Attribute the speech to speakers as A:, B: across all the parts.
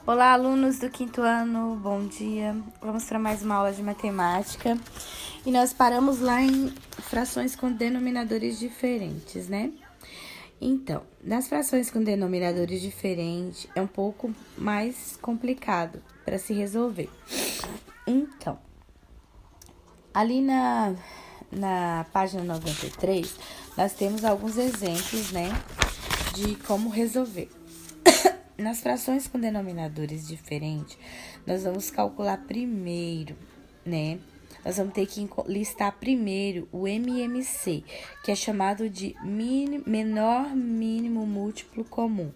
A: Olá, alunos do quinto ano, bom dia. Vamos para mais uma aula de matemática. E nós paramos lá em frações com denominadores diferentes, né? Então, nas frações com denominadores diferentes, é um pouco mais complicado para se resolver. Então, ali na página 93, nós temos alguns exemplos, né, de como resolver. Nas frações com denominadores diferentes, nós vamos calcular primeiro, né? Nós vamos ter que listar primeiro o MMC, que é chamado de menor mínimo múltiplo comum.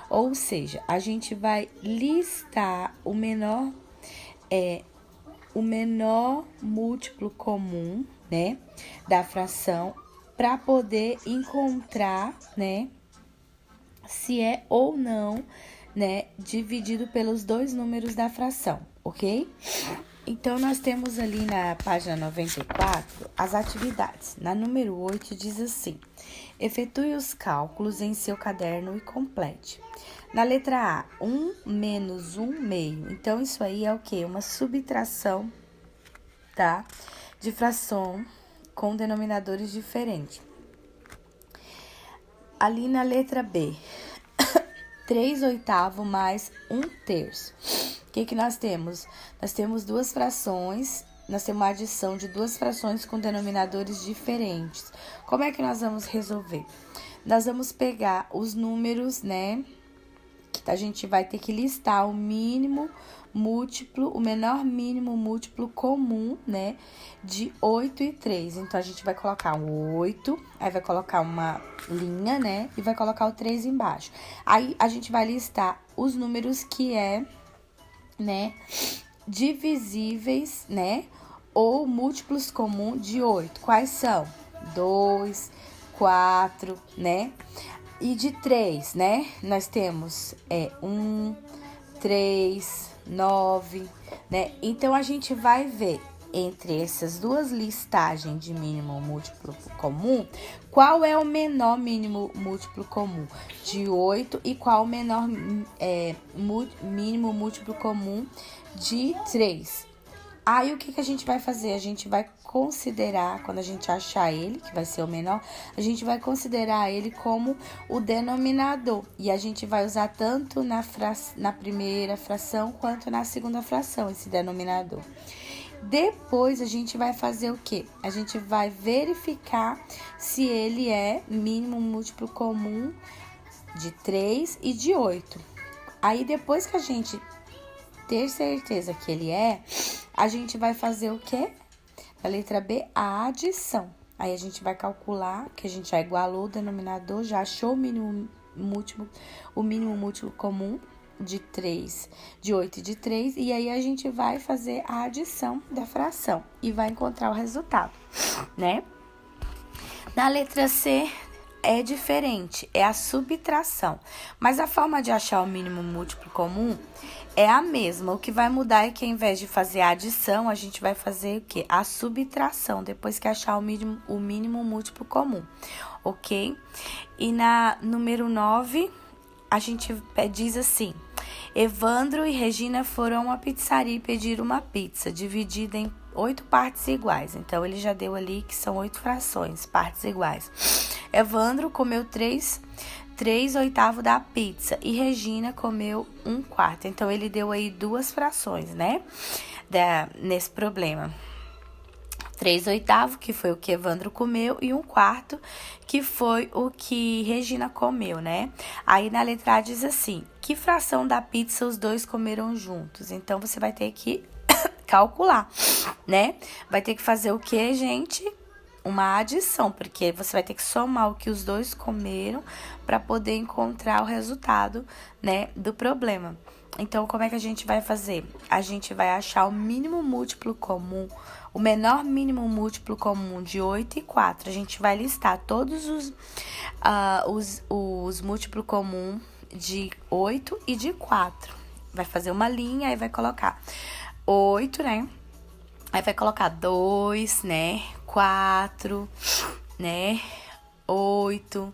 A: Ou seja, a gente vai listar o menor múltiplo comum, né, da fração, para poder encontrar, né, se é ou não, né, dividido pelos dois números da fração, ok? Então, nós temos ali na página 94 as atividades. Na número 8 diz assim: efetue os cálculos em seu caderno e complete. Na letra A, 1 menos 1 meio. Então, isso aí é o quê? Uma subtração, tá? De fração com denominadores diferentes. Ali na letra B, 3/8 mais 1/3. O que nós temos? Nós temos duas frações, nós temos uma adição de duas frações com denominadores diferentes. Como é que nós vamos resolver? Nós vamos pegar os números, né, que a gente vai ter que listar o mínimo múltiplo, o menor mínimo múltiplo comum, né, de 8 e 3. Então, a gente vai colocar um 8, aí vai colocar uma linha, né, e vai colocar o 3 embaixo. Aí, a gente vai listar os números que né, divisíveis, né, ou múltiplos comuns de 8. Quais são? 2, 4, né? E de 3, né? Nós temos 1, 3, 9, né? Então, a gente vai ver entre essas duas listagens de mínimo múltiplo comum, qual é o menor mínimo múltiplo comum de 8 e qual o menor mínimo múltiplo comum de 3. Aí, o que a gente vai fazer? A gente vai considerar, quando a gente achar ele, que vai ser o menor, a gente vai considerar ele como o denominador. E a gente vai usar tanto na primeira fração quanto na segunda fração, esse denominador. Depois, a gente vai fazer o quê? A gente vai verificar se ele é mínimo múltiplo comum de 3 e de 8. Aí, depois que a gente ter certeza que ele a gente vai fazer o quê? Na letra B, a adição. Aí, a gente vai calcular, que a gente já igualou o denominador, já achou o mínimo múltiplo comum de 8 e de 3, e aí a gente vai fazer a adição da fração e vai encontrar o resultado, né? Na letra C é diferente, é a subtração, mas a forma de achar o mínimo múltiplo comum é a mesma. O que vai mudar é que ao invés de fazer a adição, a gente vai fazer o quê? A subtração, depois que achar o mínimo múltiplo comum, ok? E na número 9, a gente diz assim: Evandro e Regina foram a uma pizzaria e pediram uma pizza dividida em 8 partes iguais. Então, ele já deu ali que são 8 frações, partes iguais. Evandro comeu 3/8 da pizza e Regina comeu 1/4. Então, ele deu aí duas frações, né, nesse problema. 3/8, que foi o que Evandro comeu, e 1/4, que foi o que Regina comeu, né? Aí, na letra A diz assim: que fração da pizza os dois comeram juntos? Então, você vai ter que calcular, né? Vai ter que fazer o que, gente? Uma adição, porque você vai ter que somar o que os dois comeram para poder encontrar o resultado, né, do problema. Então, como é que a gente vai fazer? A gente vai achar o mínimo múltiplo comum, o menor mínimo múltiplo comum de 8 e 4. A gente vai listar todos os múltiplos comuns de 8 e de 4. Vai fazer uma linha e vai colocar 8, né? Aí vai colocar 2, né? 4, né? 8,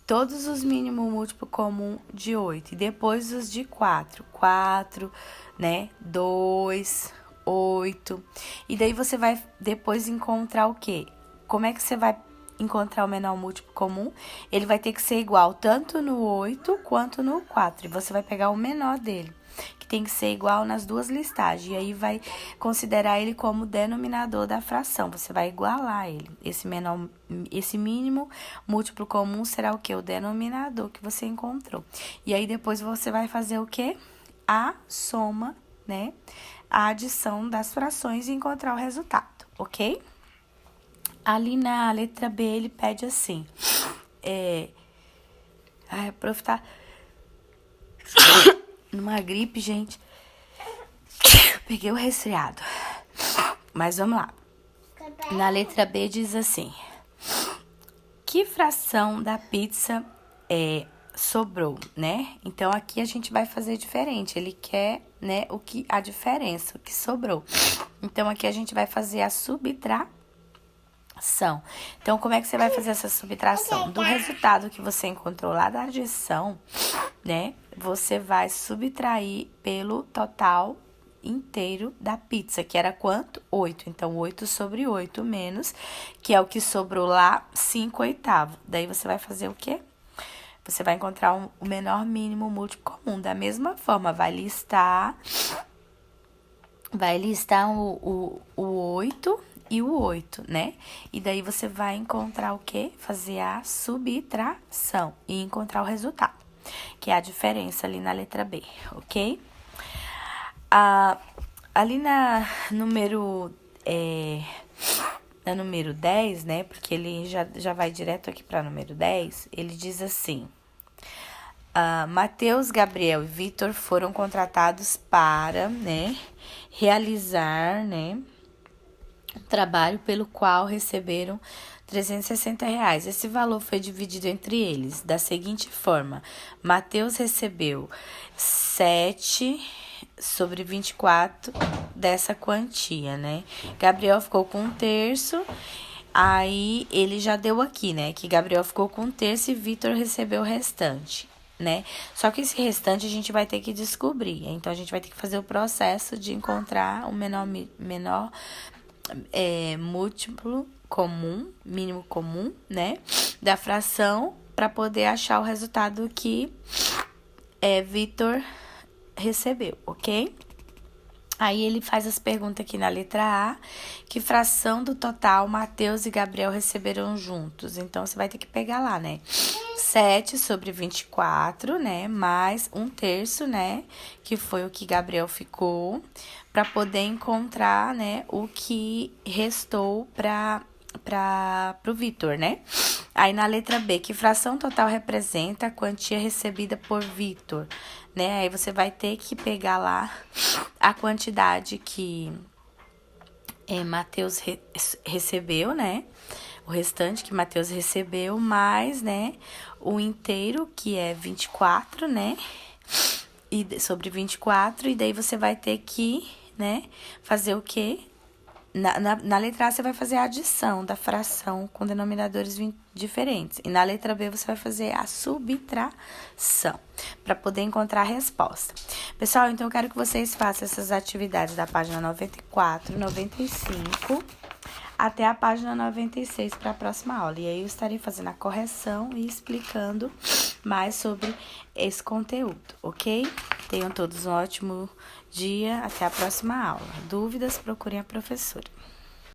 A: todos os mínimos múltiplo comum de 8 e depois os de 4. 4, né? 2, 8. E daí você vai depois encontrar o quê? Como é que você vai encontrar o menor múltiplo comum? Ele vai ter que ser igual tanto no 8 quanto no 4. E você vai pegar o menor dele, que tem que ser igual nas duas listagens. E aí vai considerar ele como denominador da fração. Você vai igualar ele. Esse mínimo múltiplo comum será o quê? O denominador que você encontrou. E aí depois você vai fazer o quê? A soma, né? A adição das frações e encontrar o resultado, ok? Ali na letra B ele pede assim. A prof tá numa gripe, gente. Peguei o resfriado. Mas vamos lá. Na letra B diz assim: que fração da pizza sobrou, né? Então aqui a gente vai fazer diferente. Ele quer, né, a diferença, o que sobrou. Então aqui a gente vai fazer a subtração. Então como é que você vai fazer essa subtração? Do resultado que você encontrou lá da adição, né? Você vai subtrair pelo total inteiro da pizza, que era quanto? 8. Então, 8 sobre 8 menos, que é o que sobrou lá, 5 oitavos. Daí, você vai fazer o quê? Você vai encontrar o menor mínimo múltiplo comum. Da mesma forma, vai listar o 8 e o 8, né? E daí, você vai encontrar o quê? Fazer a subtração e encontrar o resultado, que é a diferença ali na letra B, ok? Ali na número 10, né? Porque ele já vai direto aqui para número 10. Ele diz assim: Matheus, Gabriel e Vitor foram contratados para, né, realizar, né, um trabalho pelo qual receberam R$360. Esse valor foi dividido entre eles da seguinte forma: Matheus recebeu 7 sobre 24 dessa quantia, né? Gabriel ficou com 1/3. Aí ele já deu aqui, né? Que Gabriel ficou com 1/3 e Vitor recebeu o restante, né? Só que esse restante a gente vai ter que descobrir. Então a gente vai ter que fazer o processo de encontrar o menor múltiplo comum, mínimo comum, né? Da fração para poder achar o resultado que Vitor recebeu, ok? Aí ele faz as perguntas aqui na letra A: que fração do total Matheus e Gabriel receberam juntos? Então, você vai ter que pegar lá, né? 7 sobre 24, né? Mais 1/3, né? Que foi o que Gabriel ficou, para poder encontrar, né? O que restou pro Vitor, né? Aí na letra B: que fração total representa a quantia recebida por Vitor, né? Aí você vai ter que pegar lá a quantidade que Matheus recebeu, né? O restante que Matheus recebeu, mais, né, o inteiro, que é 24, né? E sobre 24, e daí você vai ter que, né, fazer o quê? Na letra A, você vai fazer a adição da fração com denominadores diferentes. E na letra B, você vai fazer a subtração, para poder encontrar a resposta. Pessoal, então eu quero que vocês façam essas atividades da página 94, 95, até a página 96 para a próxima aula. E aí eu estarei fazendo a correção e explicando mais sobre esse conteúdo, ok? Tenham todos um ótimo dia, até a próxima aula. Dúvidas, procurem a professora.